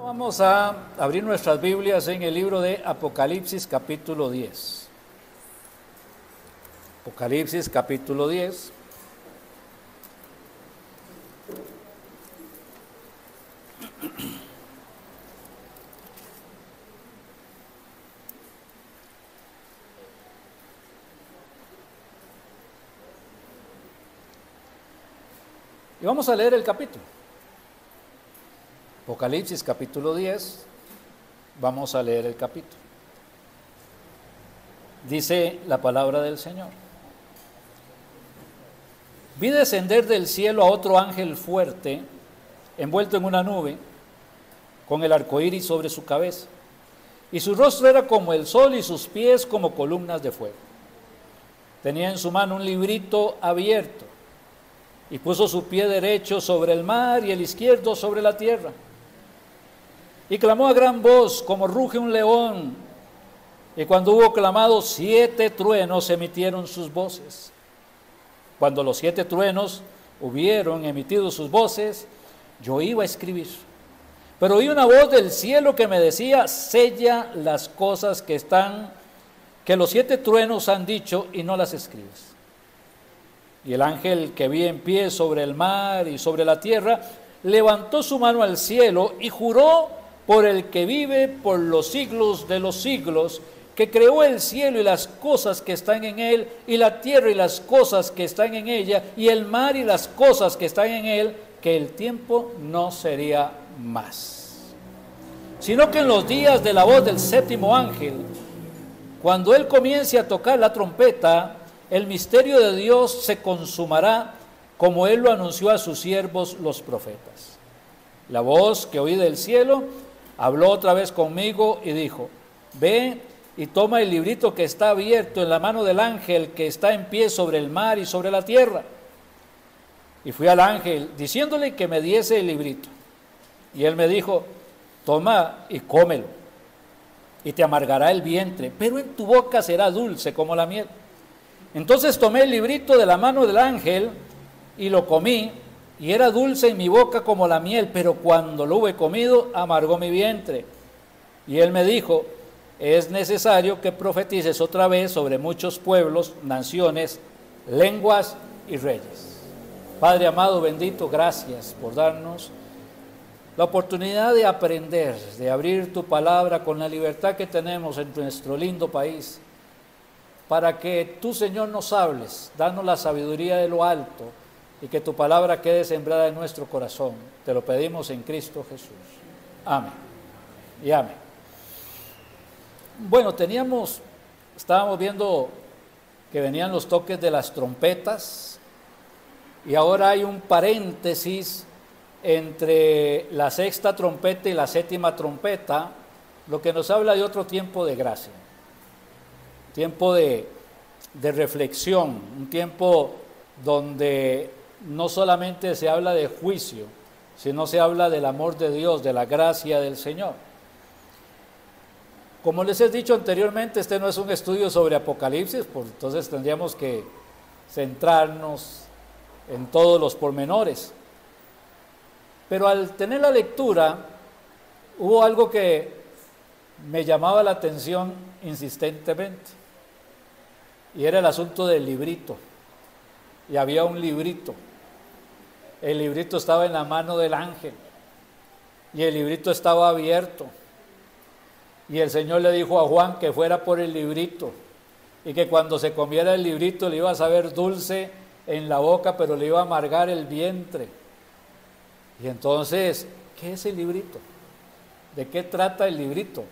Vamos a abrir nuestras Biblias en el libro de Apocalipsis capítulo 10. Apocalipsis capítulo 10. Y vamos a leer el capítulo. Apocalipsis capítulo 10, vamos a leer el capítulo. Dice la palabra del Señor. Vi descender del cielo a otro ángel fuerte, envuelto en una nube, con el arco iris sobre su cabeza, y su rostro era como el sol y sus pies como columnas de fuego. Tenía en su mano un librito abierto, y puso su pie derecho sobre el mar y el izquierdo sobre la tierra. Y clamó a gran voz, como ruge un león. Y cuando hubo clamado, 7 truenos emitieron sus voces. Cuando los 7 truenos hubieron emitido sus voces, yo iba a escribir. Pero oí una voz del cielo que me decía, sella las cosas que los 7 truenos han dicho y no las escribes. Y el ángel que vi en pie sobre el mar y sobre la tierra, levantó su mano al cielo y juró por el que vive por los siglos de los siglos, que creó el cielo y las cosas que están en él, y la tierra y las cosas que están en ella, y el mar y las cosas que están en él, que el tiempo no sería más, sino que en los días de la voz del 7º ángel, cuando él comience a tocar la trompeta, el misterio de Dios se consumará, como él lo anunció a sus siervos los profetas. La voz que oí del cielo habló otra vez conmigo y dijo, ve y toma el librito que está abierto en la mano del ángel que está en pie sobre el mar y sobre la tierra. Y fui al ángel diciéndole que me diese el librito. Y él me dijo, toma y cómelo, y te amargará el vientre, pero en tu boca será dulce como la miel. Entonces tomé el librito de la mano del ángel y lo comí, y era dulce en mi boca como la miel, pero cuando lo hube comido, amargó mi vientre. Y él me dijo, es necesario que profetices otra vez sobre muchos pueblos, naciones, lenguas y reyes. Padre amado, bendito, gracias por darnos la oportunidad de aprender, de abrir tu palabra con la libertad que tenemos en nuestro lindo país, para que tú, Señor, nos hables, danos la sabiduría de lo alto, y que tu palabra quede sembrada en nuestro corazón. Te lo pedimos en Cristo Jesús. Amén y amén. Bueno, estábamos viendo que venían los toques de las trompetas, y ahora hay un paréntesis entre la 6ª trompeta y la 7ª trompeta, lo que nos habla de otro tiempo de gracia, tiempo de reflexión, un tiempo donde no solamente se habla de juicio, sino se habla del amor de Dios, de la gracia del Señor. Como les he dicho anteriormente, este no es un estudio sobre Apocalipsis, pues entonces tendríamos que centrarnos en todos los pormenores. Pero al tener la lectura, hubo algo que me llamaba la atención insistentemente, y era el asunto del librito. Y había un librito. El librito estaba en la mano del ángel, y el librito estaba abierto. Y el Señor le dijo a Juan que fuera por el librito, y que cuando se comiera el librito le iba a saber dulce en la boca, pero le iba a amargar el vientre. Y entonces, ¿qué es el librito? ¿De qué trata el librito?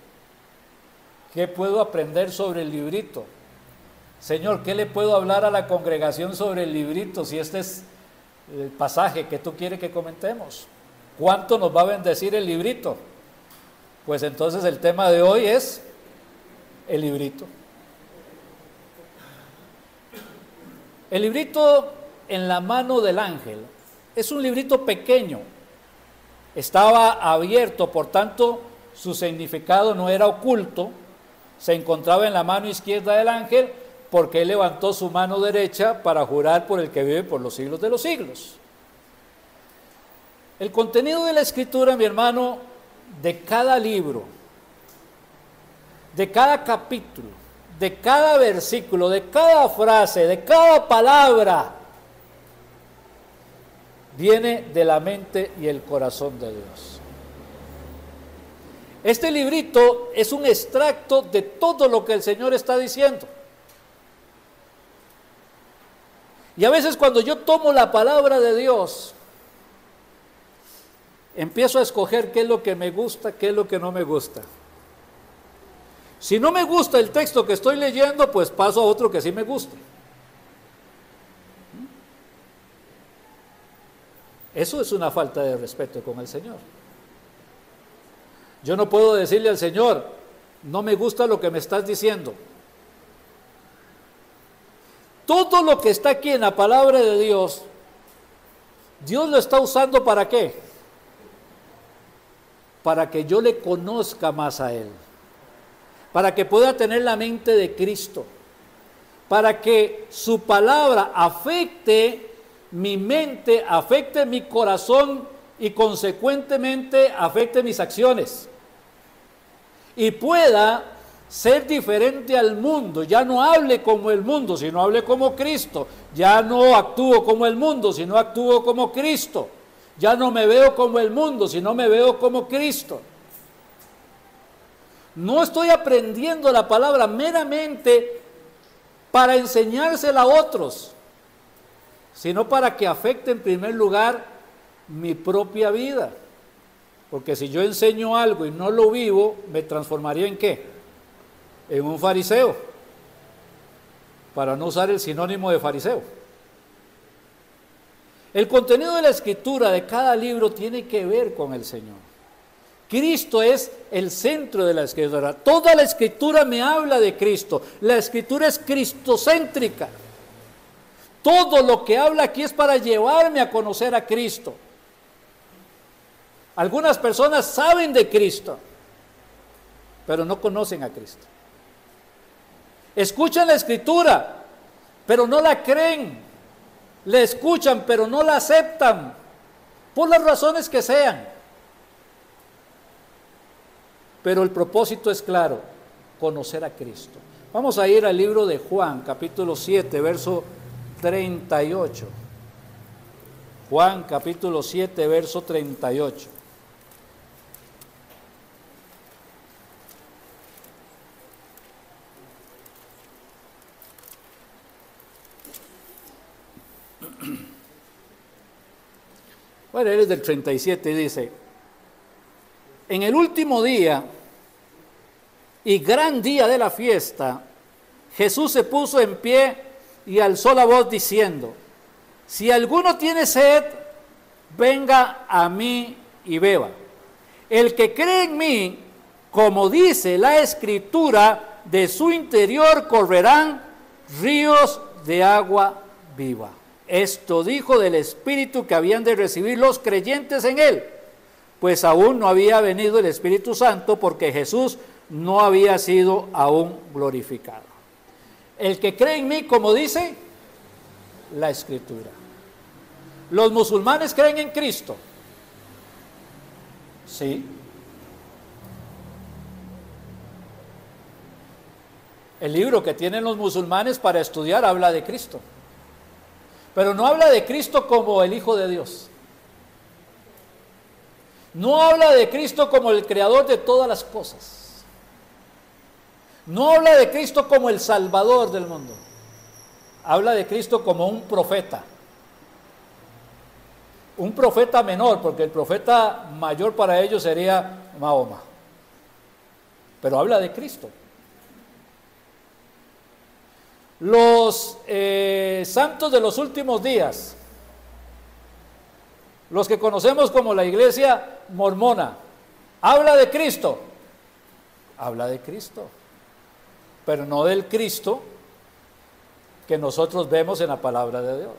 ¿Qué puedo aprender sobre el librito? Señor, ¿qué le puedo hablar a la congregación sobre el librito si este es el pasaje que tú quieres que comentemos? ¿Cuánto nos va a bendecir el librito? Pues entonces el tema de hoy es el librito. El librito en la mano del ángel es un librito pequeño. Estaba abierto, por tanto su significado no era oculto. Se encontraba en la mano izquierda del ángel, porque él levantó su mano derecha para jurar por el que vive por los siglos de los siglos. El contenido de la escritura, mi hermano, de cada libro, de cada capítulo, de cada versículo, de cada frase, de cada palabra, viene de la mente y el corazón de Dios. Este librito es un extracto de todo lo que el Señor está diciendo. Y a veces cuando yo tomo la palabra de Dios, empiezo a escoger qué es lo que me gusta, qué es lo que no me gusta. Si no me gusta el texto que estoy leyendo, pues paso a otro que sí me guste. Eso es una falta de respeto con el Señor. Yo no puedo decirle al Señor, no me gusta lo que me estás diciendo. Todo lo que está aquí en la palabra de Dios, Dios lo está usando ¿para qué? Para que yo le conozca más a Él, para que pueda tener la mente de Cristo, para que su palabra afecte mi mente, afecte mi corazón y consecuentemente afecte mis acciones y pueda ser diferente al mundo. Ya no hable como el mundo, sino hable como Cristo. Ya no actúo como el mundo, sino actúo como Cristo. Ya no me veo como el mundo, sino me veo como Cristo. No estoy aprendiendo la palabra meramente para enseñársela a otros, sino para que afecte en primer lugar mi propia vida. Porque si yo enseño algo y no lo vivo, me transformaría ¿en qué? En un fariseo, para no usar el sinónimo de fariseo. El contenido de la escritura de cada libro tiene que ver con el Señor. Cristo es el centro de la escritura. Toda la escritura me habla de Cristo. La escritura es cristocéntrica. Todo lo que habla aquí es para llevarme a conocer a Cristo. Algunas personas saben de Cristo, pero no conocen a Cristo. Escuchan la escritura, pero no la creen. La escuchan, pero no la aceptan, por las razones que sean. Pero el propósito es claro, conocer a Cristo. Vamos a ir al libro de Juan, capítulo 7, verso 38. Juan, capítulo 7, verso 38. Bueno, él es del 37 y dice: en el último día y gran día de la fiesta, Jesús se puso en pie y alzó la voz diciendo: si alguno tiene sed, venga a mí y beba. El que cree en mí, como dice la Escritura, de su interior correrán ríos de agua viva. Esto dijo del Espíritu que habían de recibir los creyentes en Él, pues aún no había venido el Espíritu Santo, porque Jesús no había sido aún glorificado. El que cree en mí, como dice la Escritura. ¿Los musulmanes creen en Cristo? Sí. El libro que tienen los musulmanes para estudiar habla de Cristo, pero no habla de Cristo como el Hijo de Dios. No habla de Cristo como el creador de todas las cosas. No habla de Cristo como el Salvador del mundo. Habla de Cristo como un profeta. Un profeta menor, porque el profeta mayor para ellos sería Mahoma. Pero habla de Cristo. Los santos de los últimos días, los que conocemos como la iglesia mormona, habla de Cristo. Habla de Cristo, pero no del Cristo que nosotros vemos en la palabra de Dios.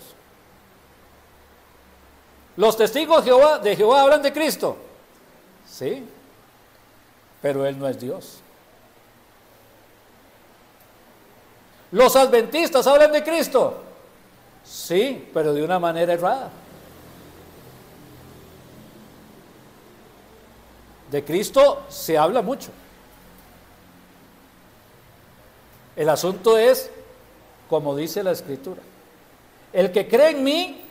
Los testigos de Jehová hablan de Cristo, sí, pero Él no es Dios. Los adventistas hablan de Cristo, sí, pero de una manera errada. De Cristo se habla mucho. El asunto es, como dice la Escritura. El que cree en mí,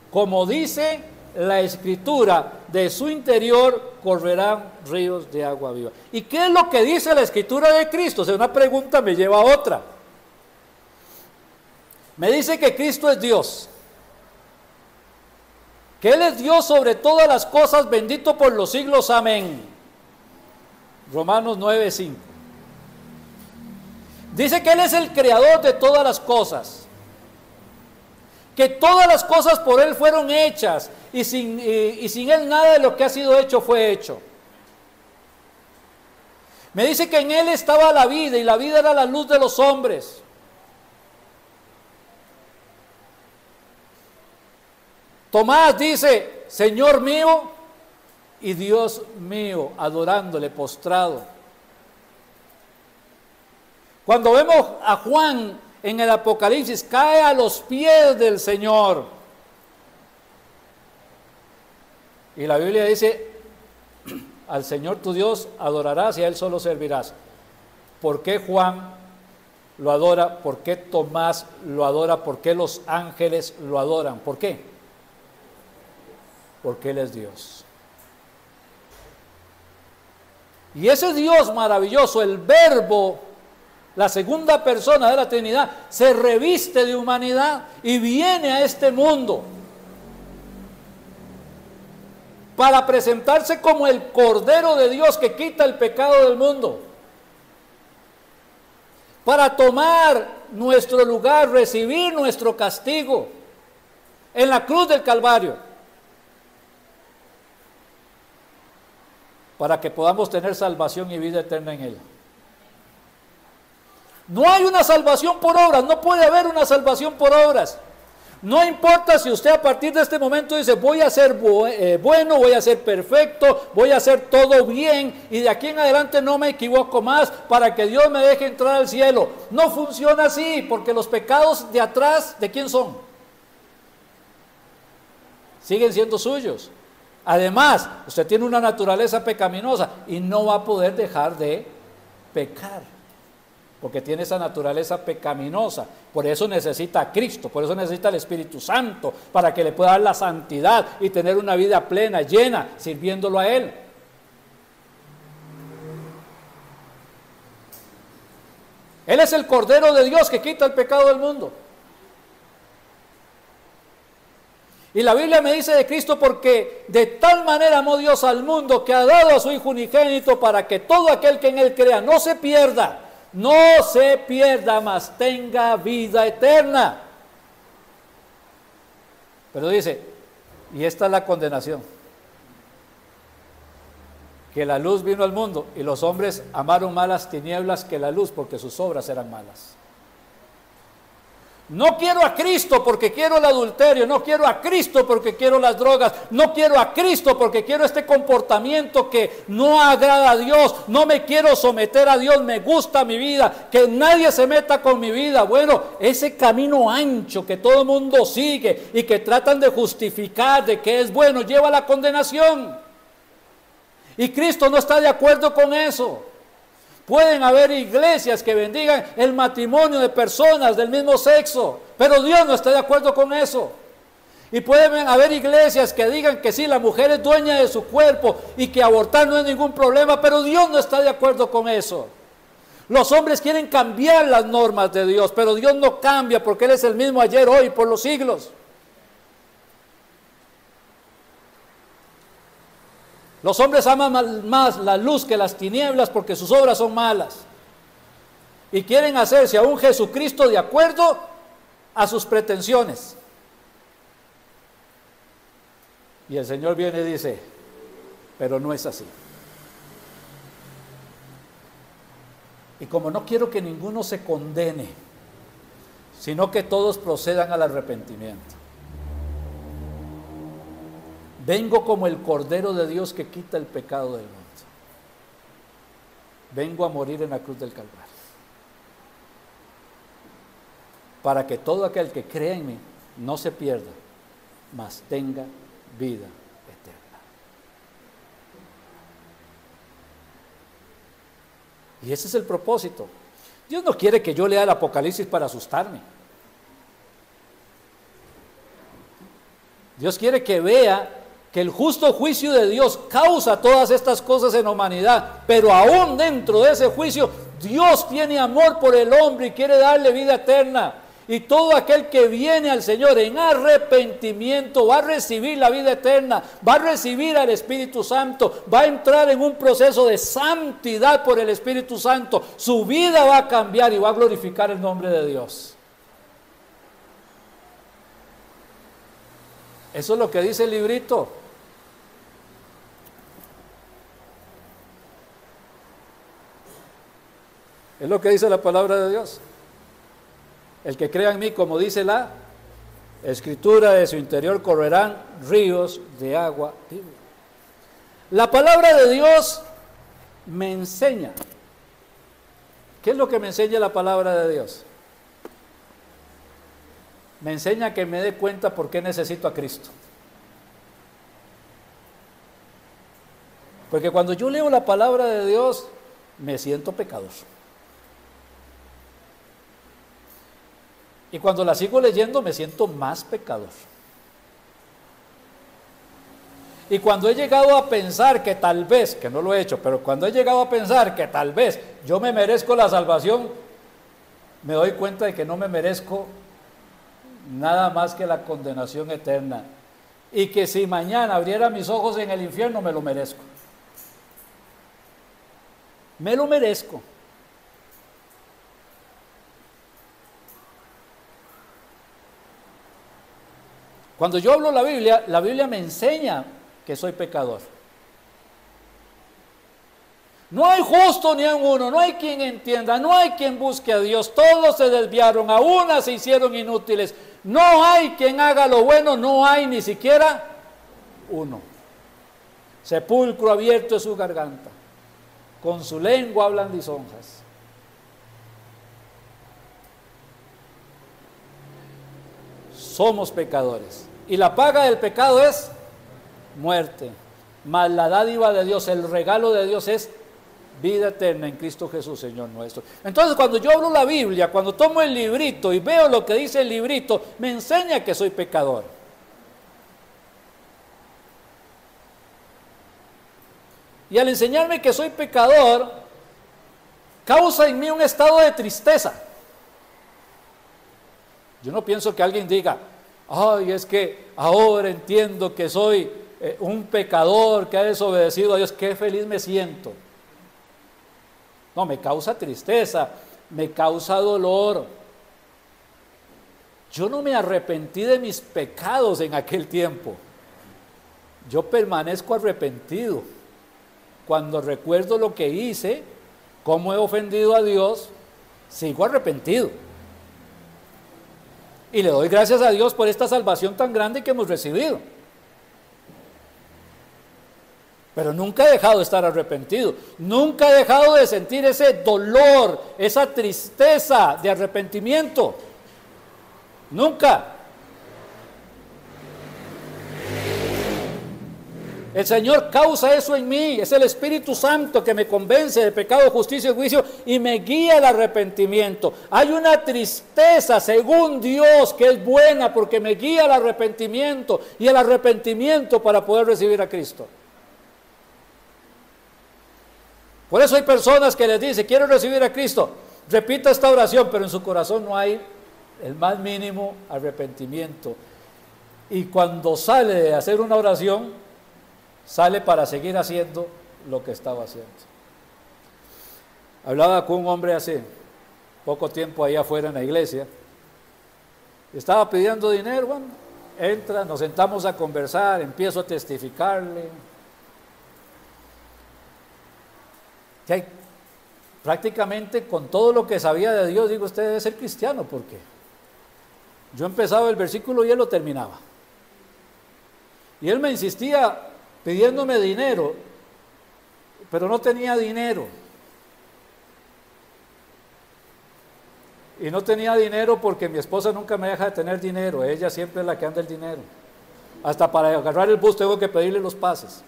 como dice la Escritura, de su interior correrán ríos de agua viva. ¿Y qué es lo que dice la Escritura de Cristo? O sea, una pregunta me lleva a otra. Me dice que Cristo es Dios, que Él es Dios sobre todas las cosas, bendito por los siglos, amén. Romanos 9:5. Dice que Él es el creador de todas las cosas, que todas las cosas por Él fueron hechas, y sin Él nada de lo que ha sido hecho fue hecho. Me dice que en Él estaba la vida, y la vida era la luz de los hombres. Tomás dice, Señor mío y Dios mío, adorándole postrado. Cuando vemos a Juan en el Apocalipsis, cae a los pies del Señor. Y la Biblia dice, al Señor tu Dios adorarás y a Él solo servirás. ¿Por qué Juan lo adora? ¿Por qué Tomás lo adora? ¿Por qué los ángeles lo adoran? ¿Por qué? Porque Él es Dios. Y ese Dios maravilloso, el Verbo, la segunda persona de la Trinidad, se reviste de humanidad y viene a este mundo para presentarse como el Cordero de Dios que quita el pecado del mundo, para tomar nuestro lugar, recibir nuestro castigo en la cruz del Calvario, para que podamos tener salvación y vida eterna en Él. No hay una salvación por obras, no puede haber una salvación por obras. No importa si usted a partir de este momento dice, voy a ser bueno, voy a ser perfecto, voy a hacer todo bien, y de aquí en adelante no me equivoco más para que Dios me deje entrar al cielo. No funciona así, porque los pecados de atrás, ¿de quién son? Siguen siendo suyos. Además, usted tiene una naturaleza pecaminosa y no va a poder dejar de pecar, porque tiene esa naturaleza pecaminosa. Por eso necesita a Cristo, por eso necesita el Espíritu Santo, para que le pueda dar la santidad y tener una vida plena, llena, sirviéndolo a Él. Él es el Cordero de Dios que quita el pecado del mundo. Y la Biblia me dice de Cristo, porque de tal manera amó Dios al mundo que ha dado a su Hijo unigénito, para que todo aquel que en Él crea no se pierda, mas tenga vida eterna. Pero dice, y esta es la condenación, que la luz vino al mundo y los hombres amaron más las tinieblas que la luz, porque sus obras eran malas. No quiero a Cristo porque quiero el adulterio, no quiero a Cristo porque quiero las drogas, no quiero a Cristo porque quiero este comportamiento que no agrada a Dios, no me quiero someter a Dios, me gusta mi vida, que nadie se meta con mi vida. Bueno, ese camino ancho que todo el mundo sigue y que tratan de justificar de que es bueno, lleva a la condenación. Y Cristo no está de acuerdo con eso. Pueden haber iglesias que bendigan el matrimonio de personas del mismo sexo, pero Dios no está de acuerdo con eso. Y pueden haber iglesias que digan que sí, la mujer es dueña de su cuerpo y que abortar no es ningún problema, pero Dios no está de acuerdo con eso. Los hombres quieren cambiar las normas de Dios, pero Dios no cambia, porque Él es el mismo ayer, hoy y por los siglos. Los hombres aman más la luz que las tinieblas, porque sus obras son malas. Y quieren hacerse a un Jesucristo de acuerdo a sus pretensiones. Y el Señor viene y dice, pero no es así. Y como no quiero que ninguno se condene, sino que todos procedan al arrepentimiento. Vengo como el Cordero de Dios que quita el pecado del mundo. Vengo a morir en la cruz del Calvario, para que todo aquel que crea en mí no se pierda, mas tenga vida eterna. Y ese es el propósito. Dios no quiere que yo lea el Apocalipsis para asustarme. Dios quiere que vea que el justo juicio de Dios causa todas estas cosas en la humanidad, pero aún dentro de ese juicio, Dios tiene amor por el hombre y quiere darle vida eterna. Y todo aquel que viene al Señor en arrepentimiento va a recibir la vida eterna, va a recibir al Espíritu Santo, va a entrar en un proceso de santidad por el Espíritu Santo. Su vida va a cambiar y va a glorificar el nombre de Dios. Eso es lo que dice el librito. Es lo que dice la palabra de Dios. El que crea en mí, como dice la Escritura, de su interior correrán ríos de agua viva. La palabra de Dios me enseña. ¿Qué es lo que me enseña la palabra de Dios? Me enseña que me dé cuenta por qué necesito a Cristo. Porque cuando yo leo la palabra de Dios, me siento pecador. Y cuando la sigo leyendo, me siento más pecador. Y cuando he llegado a pensar que tal vez, que no lo he hecho, pero cuando he llegado a pensar que tal vez yo me merezco la salvación, me doy cuenta de que no me merezco nada más que la condenación eterna. Y que si mañana abriera mis ojos en el infierno, me lo merezco. Me lo merezco. Cuando yo hablo la Biblia me enseña que soy pecador. No hay justo ni en uno, no hay quien entienda, no hay quien busque a Dios. Todos se desviaron, a una se hicieron inútiles. No hay quien haga lo bueno, no hay ni siquiera uno. Sepulcro abierto es su garganta, con su lengua hablan lisonjas. Somos pecadores. Y la paga del pecado es muerte. Mas la dádiva de Dios, el regalo de Dios es vida eterna en Cristo Jesús, Señor nuestro. Entonces, cuando yo abro la Biblia, cuando tomo el librito y veo lo que dice el librito, me enseña que soy pecador. Y al enseñarme que soy pecador, causa en mí un estado de tristeza. Yo no pienso que alguien diga, ay, es que ahora entiendo que soy un pecador que ha desobedecido a Dios, qué feliz me siento. No, me causa tristeza, me causa dolor. Yo no me arrepentí de mis pecados en aquel tiempo. Yo permanezco arrepentido. Cuando recuerdo lo que hice, cómo he ofendido a Dios, sigo arrepentido. Y le doy gracias a Dios por esta salvación tan grande que hemos recibido. Pero nunca he dejado de estar arrepentido. Nunca he dejado de sentir ese dolor, esa tristeza de arrepentimiento. Nunca. El Señor causa eso en mí. Es el Espíritu Santo que me convence de pecado, justicia y juicio y me guía al arrepentimiento. Hay una tristeza según Dios que es buena porque me guía al arrepentimiento y el arrepentimiento para poder recibir a Cristo. Por eso hay personas que les dice, quiero recibir a Cristo, repita esta oración, pero en su corazón no hay el más mínimo arrepentimiento. Y cuando sale de hacer una oración, sale para seguir haciendo lo que estaba haciendo. Hablaba con un hombre hace poco tiempo ahí afuera en la iglesia, estaba pidiendo dinero, bueno, entra, nos sentamos a conversar, empiezo a testificarle, que hay, prácticamente con todo lo que sabía de Dios, digo, usted debe ser cristiano, porque yo empezaba el versículo y él lo terminaba. Y él me insistía pidiéndome dinero, pero no tenía dinero. Y no tenía dinero porque mi esposa nunca me deja de tener dinero, ella siempre es la que anda el dinero. Hasta para agarrar el bus tengo que pedirle los pases.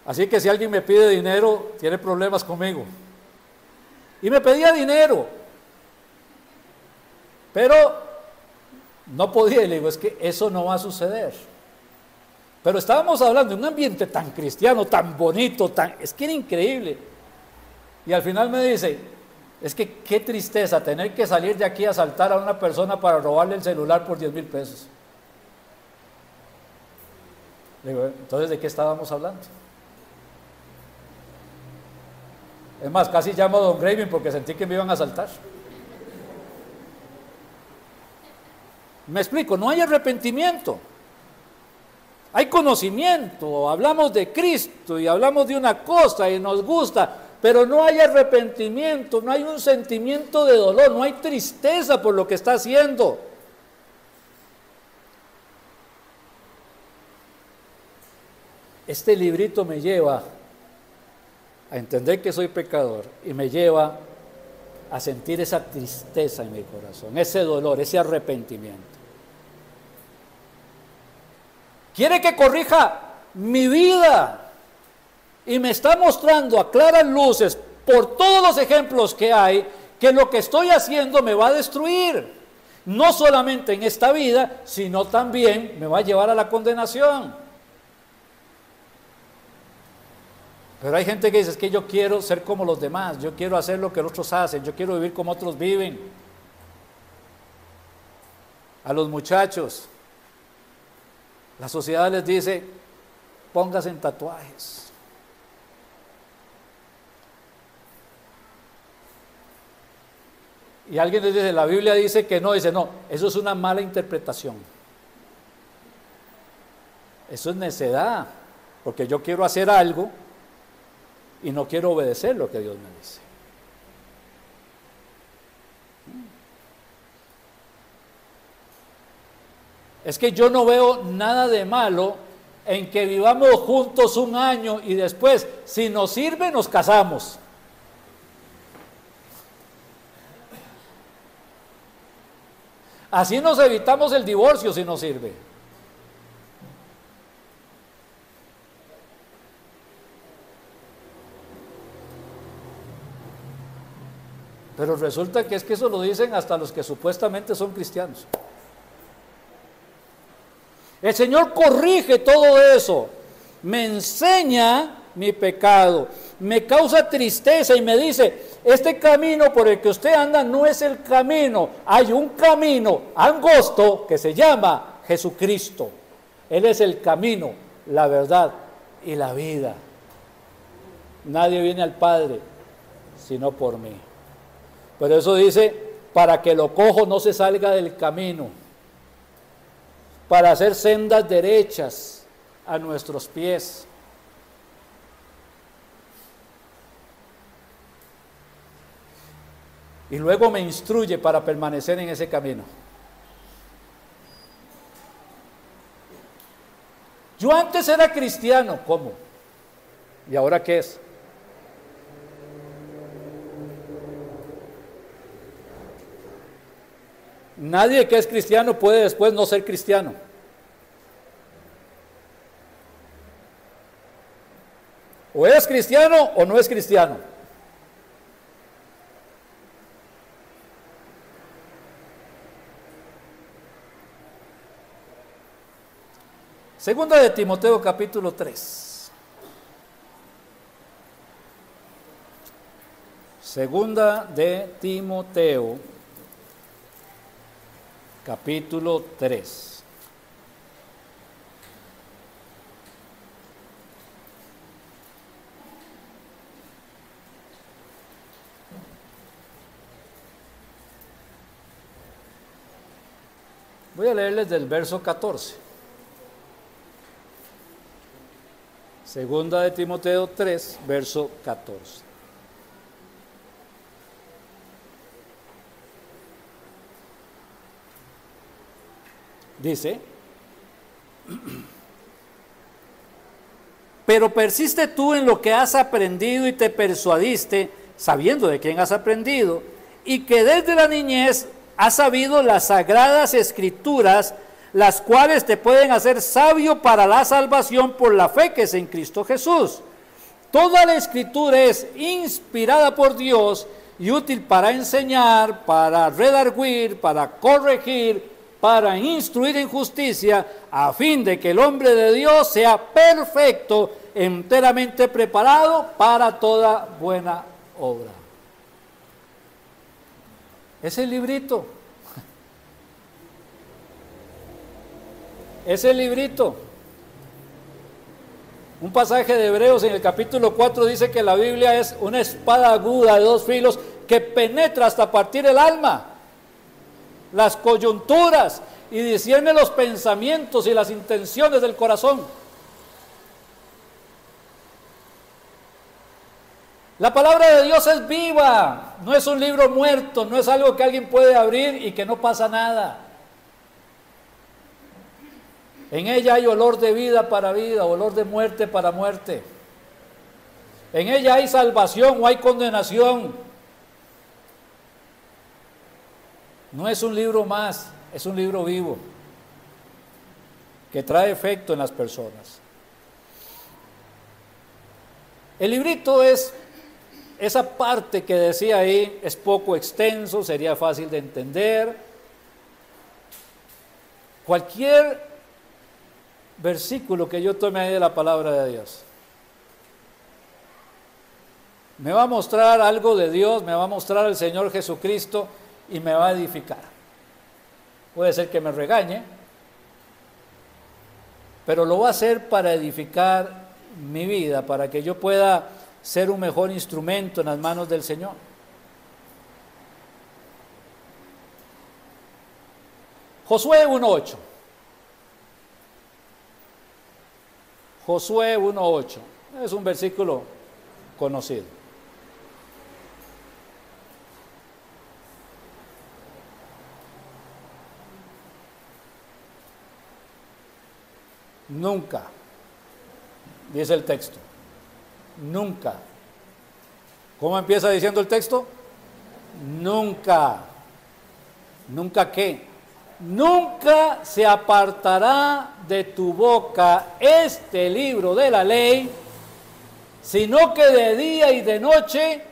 Así que si alguien me pide dinero, tiene problemas conmigo. Y me pedía dinero, pero no podía, y le digo, es que eso no va a suceder. Pero estábamos hablando de un ambiente tan cristiano, tan bonito, es que era increíble. Y al final me dice, es que qué tristeza tener que salir de aquí a asaltar a una persona para robarle el celular por 10,000 pesos. Le digo, entonces, ¿de qué estábamos hablando? Es más, casi llamo a don Graving porque sentí que me iban a asaltar. Me explico, no hay arrepentimiento. Hay conocimiento, hablamos de Cristo y hablamos de una cosa y nos gusta, pero no hay arrepentimiento, no hay un sentimiento de dolor, no hay tristeza por lo que está haciendo. Este librito me lleva a entender que soy pecador y me lleva a sentir esa tristeza en mi corazón, ese dolor, ese arrepentimiento. Quiere que corrija mi vida y me está mostrando a claras luces por todos los ejemplos que hay que lo que estoy haciendo me va a destruir, no solamente en esta vida, sino también me va a llevar a la condenación. Pero hay gente que dice, es que yo quiero ser como los demás, yo quiero hacer lo que los otros hacen, yo quiero vivir como otros viven. A los muchachos, la sociedad les dice, póngase en tatuajes. Y alguien les dice, la Biblia dice que no, dice no, eso es una mala interpretación. Eso es necedad, porque yo quiero hacer algo y no quiero obedecer lo que Dios me dice. Es que yo no veo nada de malo en que vivamos juntos un año y después, si nos sirve, nos casamos. Así nos evitamos el divorcio si nos sirve. Pero resulta que es que eso lo dicen hasta los que supuestamente son cristianos. El Señor corrige todo eso, me enseña mi pecado, me causa tristeza y me dice, este camino por el que usted anda no es el camino, hay un camino angosto que se llama Jesucristo. Él es el camino, la verdad y la vida. Nadie viene al Padre sino por mí. Por eso dice, para que lo cojo no se salga del camino, para hacer sendas derechas a nuestros pies. Y luego me instruye para permanecer en ese camino. Yo antes era cristiano, ¿cómo? ¿Y ahora qué es? Nadie que es cristiano puede después no ser cristiano. O es cristiano o no es cristiano. Segunda de Timoteo capítulo 3. Segunda de Timoteo capítulo 3. Voy a leerles del verso 14. Segunda de Timoteo 3, verso 14. Dice, pero persiste tú en lo que has aprendido y te persuadiste, sabiendo de quién has aprendido, y que desde la niñez has sabido las sagradas escrituras, las cuales te pueden hacer sabio para la salvación por la fe que es en Cristo Jesús. toda la Escritura es inspirada por Dios y útil para enseñar, para redarguir, para corregir, para instruir en justicia, a fin de que el hombre de Dios sea perfecto, enteramente preparado para toda buena obra. Ese librito, ese librito. Un pasaje de Hebreos en el capítulo 4 dice que la Biblia es una espada aguda de dos filos que penetra hasta partir el alma, las coyunturas, y discierne los pensamientos y las intenciones del corazón. La palabra de Dios es viva, no es un libro muerto, no es algo que alguien puede abrir y que no pasa nada. En ella hay olor de vida para vida, olor de muerte para muerte. En ella hay salvación o hay condenación. No es un libro más, es un libro vivo que trae efecto en las personas. El librito es esa parte que decía ahí, es poco extenso, sería fácil de entender. Cualquier versículo que yo tome ahí de la palabra de Dios me va a mostrar algo de Dios, me va a mostrar el Señor Jesucristo y me va a edificar. Puede ser que me regañe, pero lo va a hacer para edificar mi vida, para que yo pueda ser un mejor instrumento en las manos del Señor. Josué 1:8. Josué 1:8. Es un versículo conocido. Nunca, dice el texto, nunca. ¿Cómo empieza diciendo el texto? Nunca. ¿Nunca qué? Nunca se apartará de tu boca este libro de la ley, sino que de día y de noche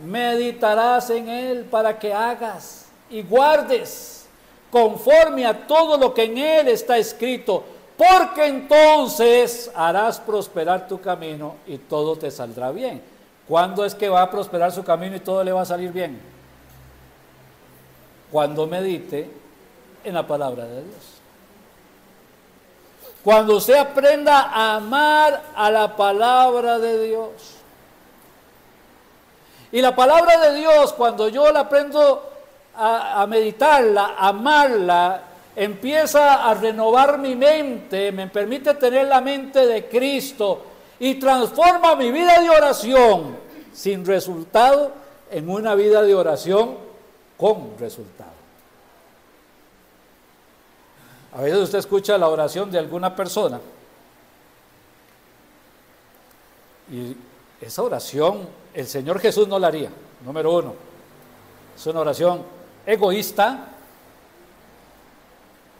meditarás en él para que hagas y guardes conforme a todo lo que en él está escrito, porque entonces harás prosperar tu camino y todo te saldrá bien. ¿Cuándo es que va a prosperar su camino y todo le va a salir bien? Cuando medite en la palabra de Dios. Cuando usted aprenda a amar a la palabra de Dios. Y la palabra de Dios, cuando yo la aprendo a meditarla, a amarla, empieza a renovar mi mente, me permite tener la mente de Cristo y transforma mi vida de oración sin resultado en una vida de oración con resultado. A veces usted escucha la oración de alguna persona y esa oración el Señor Jesús no la haría. Número uno, es una oración egoísta,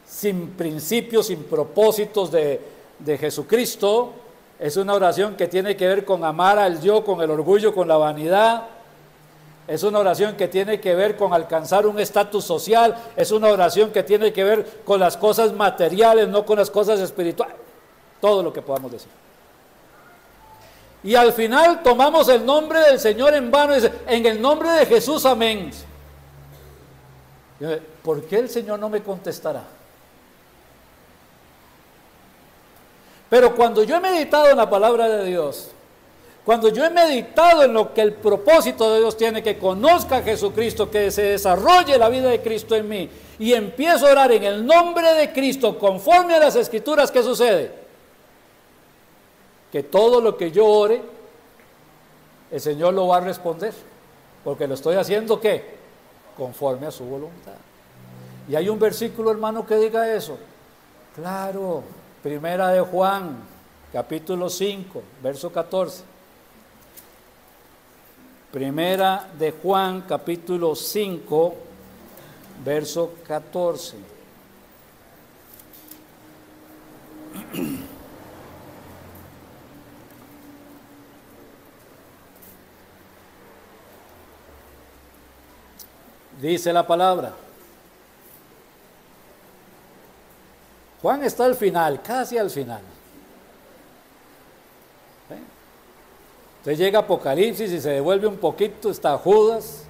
sin principios, sin propósitos de Jesucristo. Es una oración que tiene que ver con amar al yo, con el orgullo, con la vanidad. Es una oración que tiene que ver con alcanzar un estatus social. Es una oración que tiene que ver con las cosas materiales, no con las cosas espirituales. Todo lo que podamos decir. Y al final tomamos el nombre del Señor en vano y dice, en el nombre de Jesús, amén. ¿Por qué el Señor no me contestará? Pero cuando yo he meditado en la palabra de Dios, cuando yo he meditado en lo que el propósito de Dios tiene, que conozca a Jesucristo, que se desarrolle la vida de Cristo en mí, y empiezo a orar en el nombre de Cristo, conforme a las Escrituras, ¿qué sucede? Que todo lo que yo ore, el Señor lo va a responder, porque lo estoy haciendo, ¿qué? Conforme a su voluntad. Y hay un versículo, hermano, que diga eso. Claro, Primera de Juan, capítulo 5, verso 14. Primera de Juan, capítulo 5, verso 14. dice la palabra. Juan está al final, casi al final. Entonces llega Apocalipsis y se devuelve un poquito, está Judas,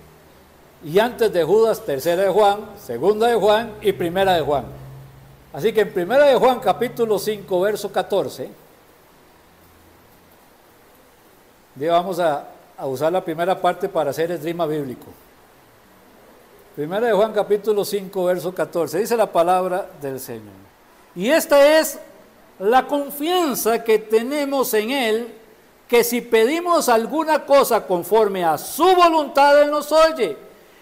y antes de Judas, tercera de Juan, segunda de Juan y primera de Juan. Así que en primera de Juan, capítulo 5, verso 14, vamos a usar la primera parte para hacer esgrima bíblico. Primera de Juan, capítulo 5, verso 14, dice la palabra del Señor. Y esta es la confianza que tenemos en Él, que si pedimos alguna cosa conforme a su voluntad, Él nos oye.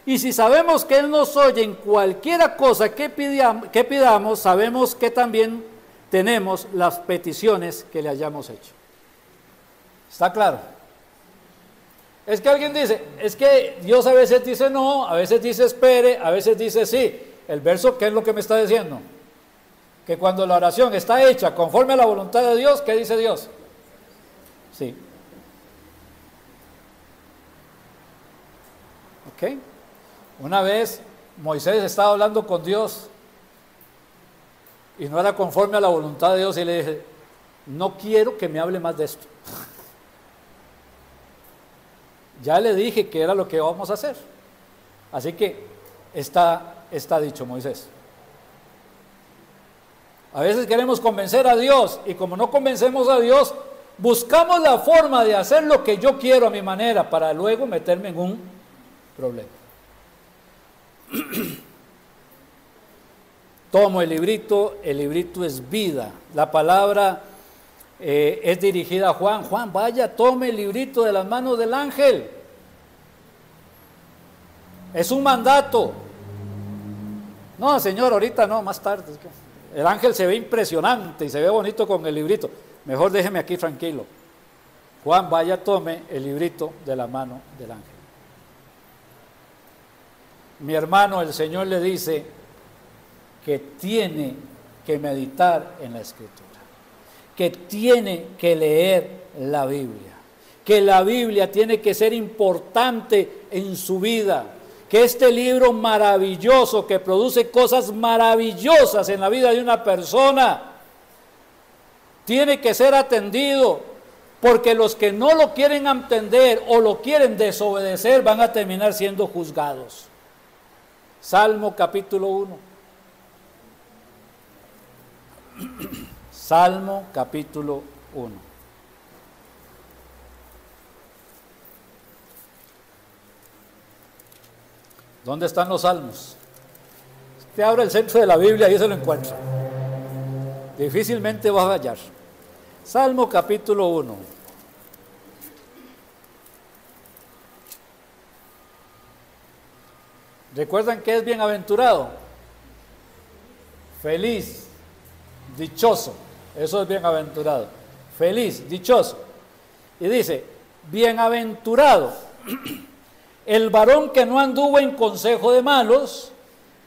Y si sabemos que Él nos oye en cualquiera cosa que pidamos, sabemos que también tenemos las peticiones que le hayamos hecho. ¿Está claro? Es que alguien dice, es que Dios a veces dice no, a veces dice espere, a veces dice sí. El verso, ¿qué es lo que me está diciendo? Que cuando la oración está hecha conforme a la voluntad de Dios, ¿qué dice Dios? Sí. ¿Ok? Una vez Moisés estaba hablando con Dios y no era conforme a la voluntad de Dios y le dije, no quiero que me hable más de esto. Ya le dije que era lo que íbamos a hacer. Así que está dicho, Moisés. A veces queremos convencer a Dios y como no convencemos a Dios, buscamos la forma de hacer lo que yo quiero a mi manera para luego meterme en un problema. Tomo el librito es vida. La palabra es dirigida a Juan. Juan, vaya, tome el librito de las manos del ángel. Es un mandato. No, Señor, ahorita no, más tarde. El ángel se ve impresionante y se ve bonito con el librito. Mejor déjeme aquí tranquilo. Juan, vaya, tome el librito de la mano del ángel. Mi hermano, el Señor le dice que tiene que meditar en la Escritura, que tiene que leer la Biblia, que la Biblia tiene que ser importante en su vida, que este libro maravilloso que produce cosas maravillosas en la vida de una persona tiene que ser atendido, porque los que no lo quieren atender o lo quieren desobedecer van a terminar siendo juzgados. Salmo capítulo 1. Salmo capítulo 1. ¿Dónde están los salmos? Usted abre el centro de la Biblia y se lo encuentra. Difícilmente va a hallar. Salmo capítulo 1. ¿Recuerdan qué es bienaventurado? Feliz, dichoso. Eso es bienaventurado. Feliz, dichoso. Y dice, bienaventurado el varón que no anduvo en consejo de malos,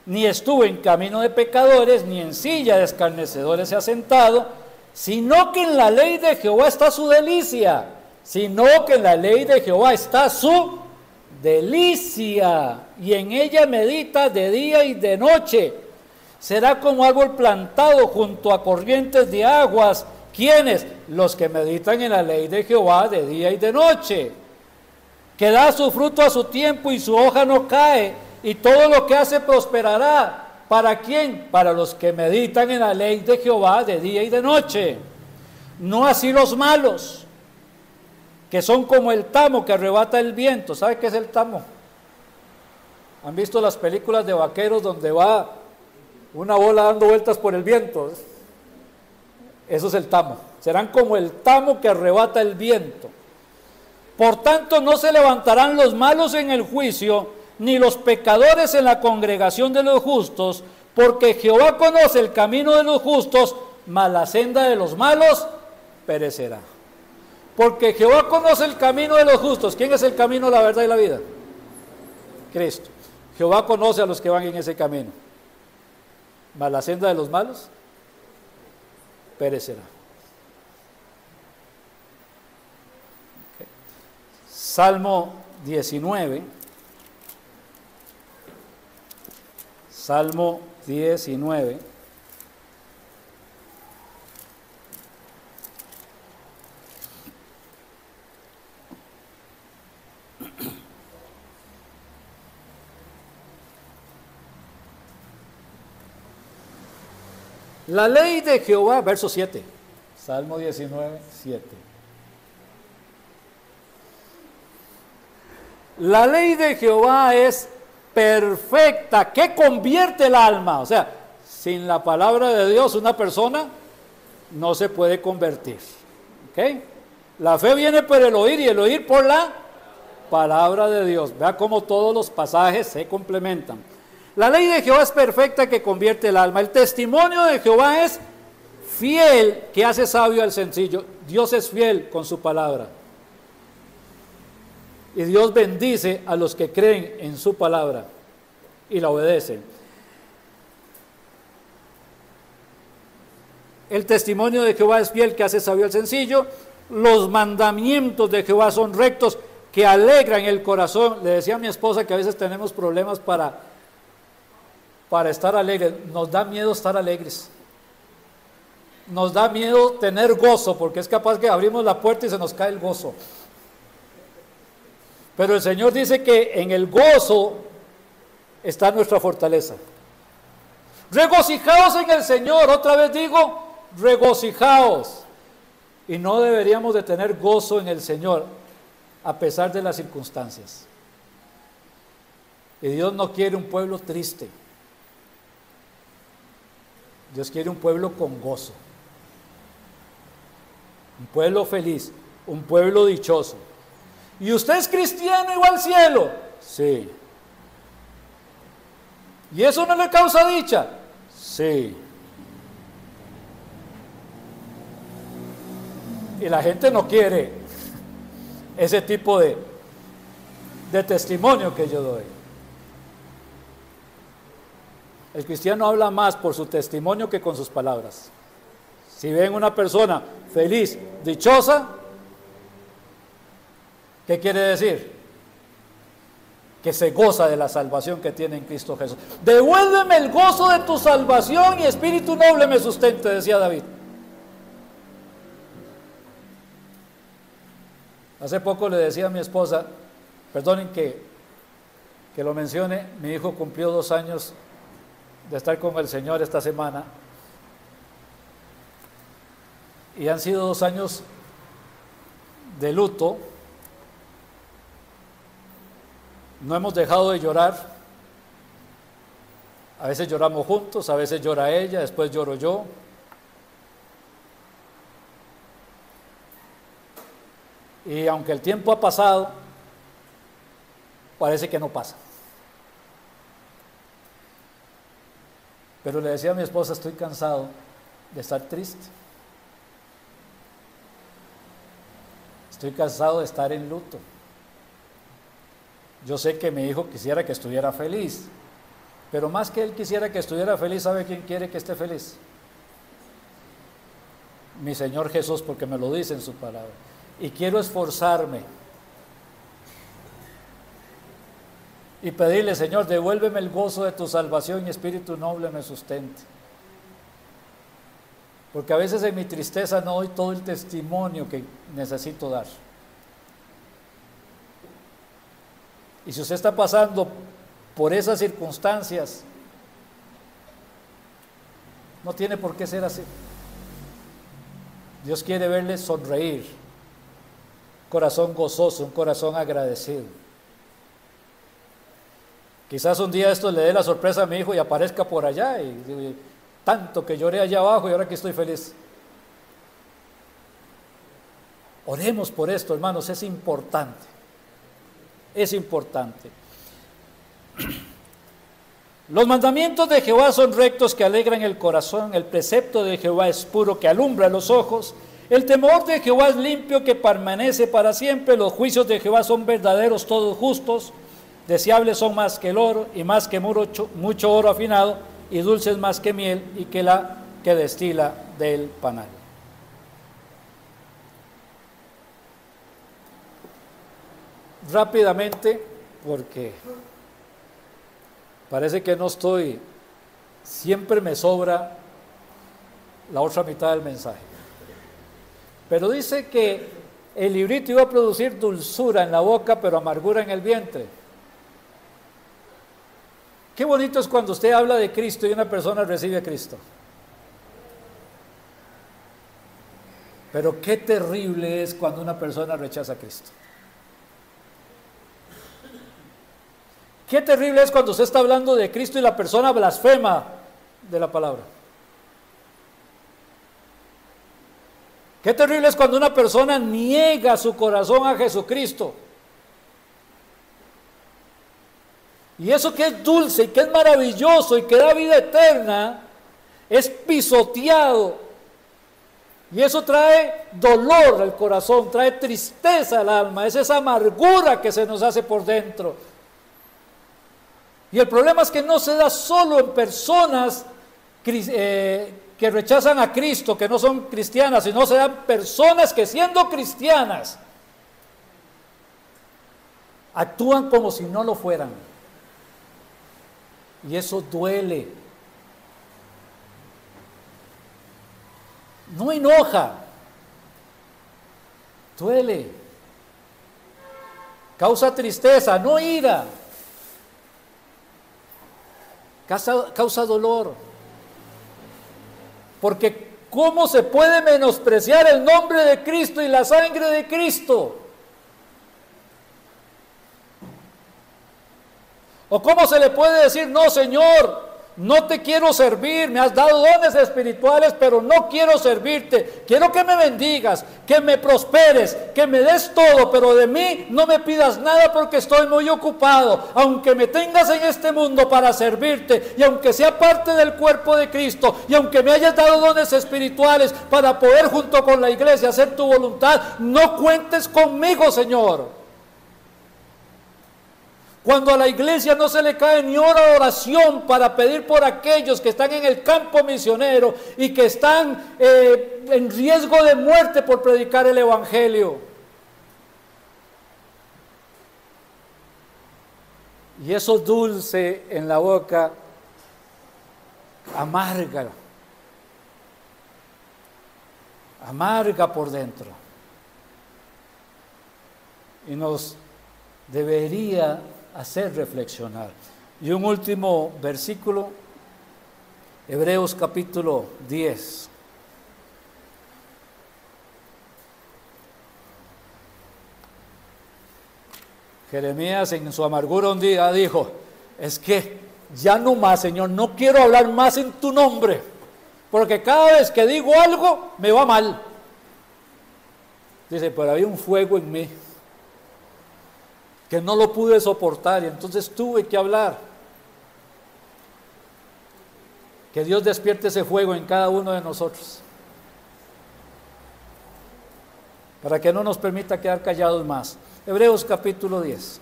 ni estuvo en camino de pecadores, ni en silla de escarnecedores se ha sentado, sino que en la ley de Jehová está su delicia, sino que en la ley de Jehová está su delicia, y en ella medita de día y de noche. Será como árbol plantado junto a corrientes de aguas. ¿Quiénes? Los que meditan en la ley de Jehová de día y de noche. Que da su fruto a su tiempo y su hoja no cae, y todo lo que hace prosperará. ¿Para quién? Para los que meditan en la ley de Jehová de día y de noche. No así los malos, que son como el tamo que arrebata el viento. ¿Sabe qué es el tamo? ¿Han visto las películas de vaqueros donde va una bola dando vueltas por el viento? Eso es el tamo. Serán como el tamo que arrebata el viento. Por tanto, no se levantarán los malos en el juicio, ni los pecadores en la congregación de los justos, porque Jehová conoce el camino de los justos, mas la senda de los malos perecerá. Porque Jehová conoce el camino de los justos. ¿Quién es el camino, la verdad y la vida? Cristo. Jehová conoce a los que van en ese camino, mas la senda de los malos perecerá. Okay. Salmo 19. Salmo 19. La ley de Jehová, verso 7, Salmo 19, 7. La ley de Jehová es perfecta, que convierte el alma. O sea, sin la palabra de Dios una persona no se puede convertir. ¿Ok? La fe viene por el oír y el oír por la palabra de Dios. Vea cómo todos los pasajes se complementan. La ley de Jehová es perfecta, que convierte el alma. El testimonio de Jehová es fiel, que hace sabio al sencillo. Dios es fiel con su palabra. Y Dios bendice a los que creen en su palabra y la obedecen. El testimonio de Jehová es fiel, que hace sabio al sencillo. Los mandamientos de Jehová son rectos, que alegran el corazón. Le decía a mi esposa que a veces tenemos problemas para estar alegres. Nos da miedo estar alegres. Nos da miedo tener gozo, porque es capaz que abrimos la puerta y se nos cae el gozo. Pero el Señor dice que en el gozo está nuestra fortaleza. Regocijaos en el Señor. Otra vez digo, regocijaos. Y no deberíamos de tener gozo en el Señor a pesar de las circunstancias. Y Dios no quiere un pueblo triste. Dios quiere un pueblo con gozo, un pueblo feliz, un pueblo dichoso. ¿Y usted es cristiano y va al cielo? Sí. ¿Y eso no le causa dicha? Sí. Y la gente no quiere ese tipo de testimonio que yo doy. El cristiano habla más por su testimonio que con sus palabras. Si ven una persona feliz, dichosa, ¿qué quiere decir? Que se goza de la salvación que tiene en Cristo Jesús. Devuélveme el gozo de tu salvación y espíritu noble me sustente, decía David. Hace poco le decía a mi esposa, perdonen que lo mencione, mi hijo cumplió 2 años de estar con el Señor esta semana, y han sido 2 años de luto. No hemos dejado de llorar. A veces lloramos juntos, a veces llora ella, después lloro yo. Y aunque el tiempo ha pasado, parece que no pasa. Pero le decía a mi esposa, estoy cansado de estar triste. Estoy cansado de estar en luto. Yo sé que mi hijo quisiera que estuviera feliz, pero más que él quisiera que estuviera feliz, ¿sabe quién quiere que esté feliz? Mi Señor Jesús, porque me lo dice en su palabra. Y quiero esforzarme y pedirle, Señor, devuélveme el gozo de tu salvación y espíritu noble me sustente. Porque a veces en mi tristeza no doy todo el testimonio que necesito dar. Y si usted está pasando por esas circunstancias, no tiene por qué ser así. Dios quiere verle sonreír, corazón gozoso, un corazón agradecido. Quizás un día esto le dé la sorpresa a mi hijo y aparezca por allá y tanto que lloré allá abajo y ahora que estoy feliz. Oremos por esto, hermanos, es importante. Es importante. Los mandamientos de Jehová son rectos, que alegran el corazón. El precepto de Jehová es puro, que alumbra los ojos. El temor de Jehová es limpio, que permanece para siempre. Los juicios de Jehová son verdaderos, todos justos. Deseables son más que el oro, y más que mucho oro afinado, y dulces más que miel, y que la que destila del panal. Rápidamente, porque parece que no estoy siempre me sobra la otra mitad del mensaje. Pero dice que el librito iba a producir dulzura en la boca, pero amargura en el vientre. Qué bonito es cuando usted habla de Cristo y una persona recibe a Cristo. Pero qué terrible es cuando una persona rechaza a Cristo. Qué terrible es cuando usted está hablando de Cristo y la persona blasfema de la palabra. Qué terrible es cuando una persona niega su corazón a Jesucristo. Y eso que es dulce y que es maravilloso y que da vida eterna, es pisoteado. Y eso trae dolor al corazón, trae tristeza al alma, es esa amargura que se nos hace por dentro. Y el problema es que no se da solo en personas que rechazan a Cristo, que no son cristianas, sino se dan personas que siendo cristianas actúan como si no lo fueran. Y eso duele. No enoja, duele, causa tristeza, no ira, causa dolor. Porque ¿cómo se puede menospreciar el nombre de Cristo y la sangre de Cristo? ¿O cómo se le puede decir, no, Señor, no te quiero servir, me has dado dones espirituales, pero no quiero servirte, quiero que me bendigas, que me prosperes, que me des todo, pero de mí no me pidas nada porque estoy muy ocupado, aunque me tengas en este mundo para servirte, y aunque sea parte del cuerpo de Cristo, y aunque me hayas dado dones espirituales para poder junto con la iglesia hacer tu voluntad, no cuentes conmigo, Señor. Cuando a la iglesia no se le cae ni hora de oración para pedir por aquellos que están en el campo misionero y que están en riesgo de muerte por predicar el evangelio. Y eso dulce en la boca amarga, amarga por dentro. Y nos debería hacer reflexionar. Y un último versículo, Hebreos capítulo 10. Jeremías en su amargura un día dijo, es que ya no más, Señor, no quiero hablar más en tu nombre, porque cada vez que digo algo me va mal. Dice, pero había un fuego en mí que no lo pude soportar y entonces tuve que hablar. Que Dios despierte ese fuego en cada uno de nosotros, para que no nos permita quedar callados más. Hebreos capítulo 10.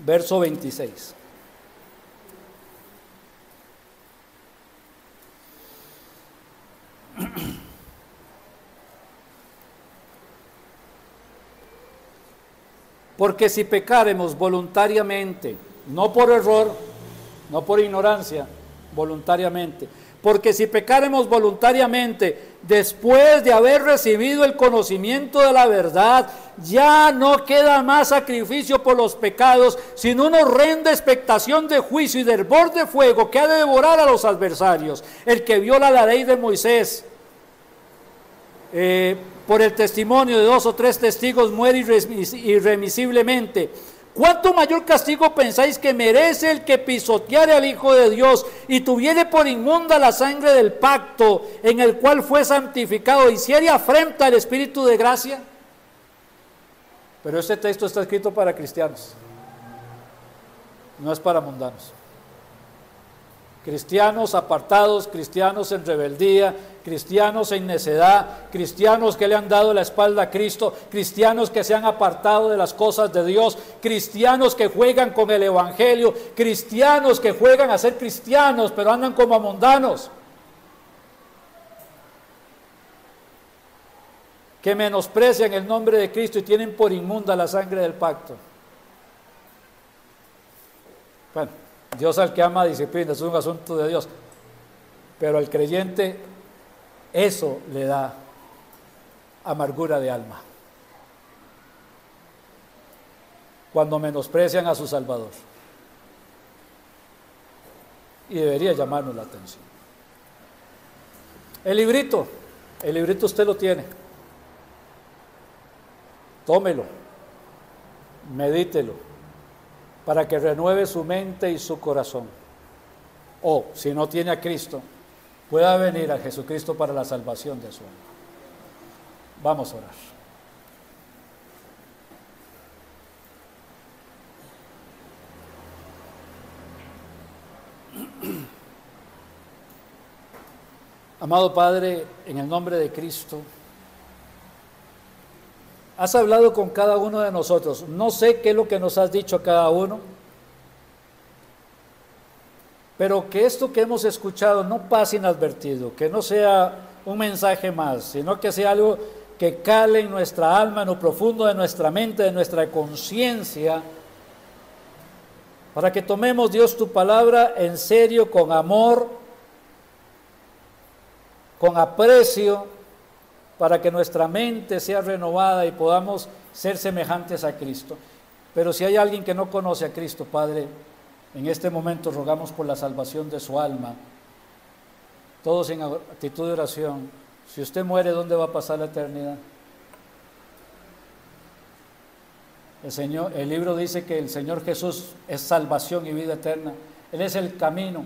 Verso 26. Porque si pecáremos voluntariamente, no por error, no por ignorancia, voluntariamente, porque si pecáremos voluntariamente, después de haber recibido el conocimiento de la verdad, ya no queda más sacrificio por los pecados, sino una horrenda expectación de juicio y de hervor de fuego que ha de devorar a los adversarios. El que viola la ley de Moisés, por el testimonio de 2 o 3 testigos muere irremisiblemente. ¿Cuánto mayor castigo pensáis que merece el que pisoteare al Hijo de Dios y tuviere por inmunda la sangre del pacto en el cual fue santificado, y hiciere afrenta al Espíritu de gracia? Pero este texto está escrito para cristianos, no es para mundanos. Cristianos apartados, cristianos en rebeldía, cristianos en necedad, cristianos que le han dado la espalda a Cristo, cristianos que se han apartado de las cosas de Dios, cristianos que juegan con el evangelio, cristianos que juegan a ser cristianos pero andan como mundanos. que menosprecian el nombre de Cristo y tienen por inmunda la sangre del pacto. Bueno, Dios al que ama disciplina, es un asunto de Dios, pero al creyente eso le da amargura de alma, cuando menosprecian a su Salvador, y debería llamarnos la atención. El librito usted lo tiene, tómelo, medítelo, para que renueve su mente y su corazón, o si no tiene a Cristo, pueda venir a Jesucristo para la salvación de su alma. Vamos a orar. Amado Padre, en el nombre de Cristo, has hablado con cada uno de nosotros. No sé qué es lo que nos has dicho a cada uno, pero que esto que hemos escuchado no pase inadvertido, que no sea un mensaje más, sino que sea algo que cale en nuestra alma, en lo profundo de nuestra mente, de nuestra conciencia, para que tomemos, Dios, tu palabra en serio, con amor, con aprecio, para que nuestra mente sea renovada y podamos ser semejantes a Cristo. Pero si hay alguien que no conoce a Cristo, Padre, en este momento rogamos por la salvación de su alma, todos en actitud de oración. Si usted muere, ¿dónde va a pasar la eternidad? El libro dice que el Señor Jesús es salvación y vida eterna. Él es el camino.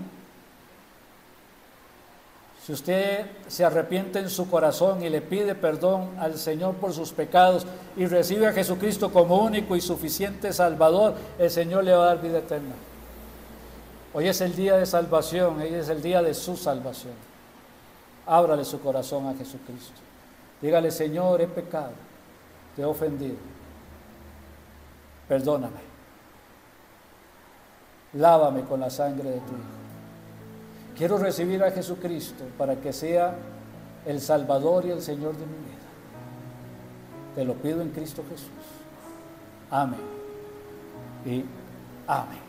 Si usted se arrepiente en su corazón y le pide perdón al Señor por sus pecados y recibe a Jesucristo como único y suficiente Salvador, el Señor le va a dar vida eterna. Hoy es el día de salvación, hoy es el día de su salvación. Ábrale su corazón a Jesucristo. Dígale: Señor, he pecado, te he ofendido, perdóname, lávame con la sangre de tu Hijo. Quiero recibir a Jesucristo para que sea el Salvador y el Señor de mi vida. Te lo pido en Cristo Jesús. Amén y amén.